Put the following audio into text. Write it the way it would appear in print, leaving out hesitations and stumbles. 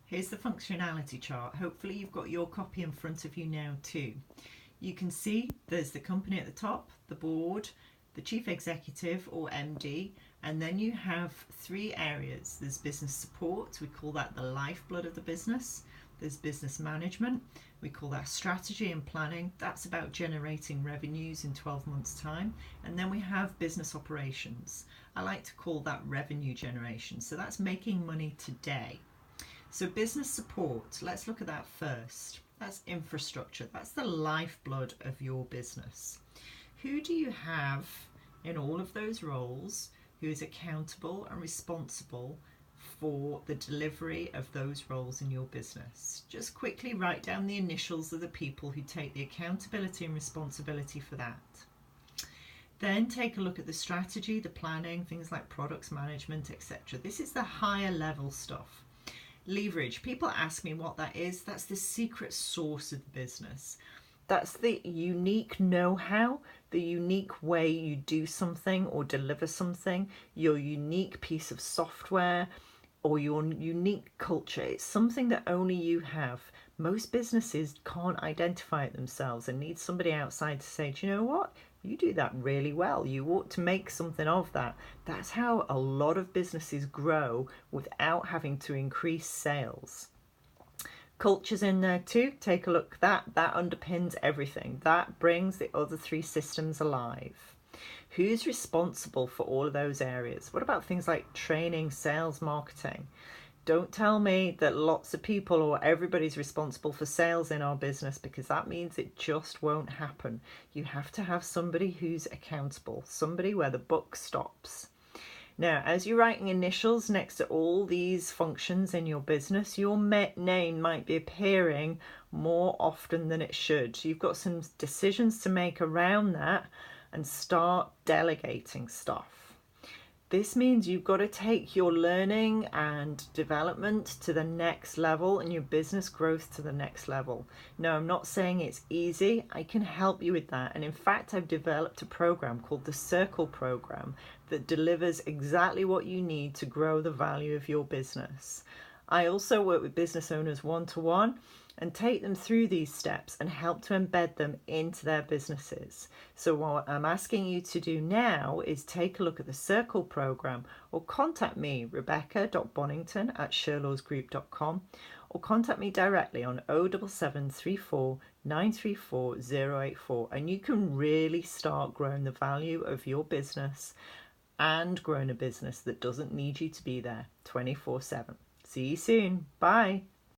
Here's the functionality chart. Hopefully you've got your copy in front of you now too. You can see there's the company at the top, the board, the chief executive or MD, and then you have three areas. There's business support, we call that the lifeblood of the business. There's business management, we call that strategy and planning. That's about generating revenues in 12 months time. And then we have business operations. I like to call that revenue generation. So that's making money today. So business support, let's look at that first. That's infrastructure. That's the lifeblood of your business. Who do you have in all of those roles who is accountable and responsible for the delivery of those roles in your business? Just quickly write down the initials of the people who take the accountability and responsibility for that. Then take a look at the strategy, the planning, things like products management, etc. This is the higher level stuff. Leverage. People ask me what that is. That's the secret sauce of the business. That's the unique know-how, the unique way you do something or deliver something, your unique piece of software or your unique culture. It's something that only you have. Most businesses can't identify it themselves and need somebody outside to say, do you know what? You do that really well. You ought to make something of that. That's how a lot of businesses grow without having to increase sales. Culture's in there too. Take a look at that. That underpins everything. That brings the other three systems alive. Who's responsible for all of those areas? What about things like training, sales, marketing? Don't tell me that lots of people or everybody's responsible for sales in our business, because that means it just won't happen. You have to have somebody who's accountable, somebody where the buck stops. Now, as you're writing initials next to all these functions in your business, your name might be appearing more often than it should. So you've got some decisions to make around that and start delegating stuff. This means you've got to take your learning and development to the next level and your business growth to the next level. No, I'm not saying it's easy. I can help you with that. And in fact, I've developed a program called the Circle Program that delivers exactly what you need to grow the value of your business. I also work with business owners one-to-one and take them through these steps and help to embed them into their businesses. So what I'm asking you to do now is take a look at the Circle Program or contact me, rebecca.bonington@sherlawsgroup.com, or contact me directly on 07734 934 084, and you can really start growing the value of your business and growing a business that doesn't need you to be there 24/7. See you soon. Bye.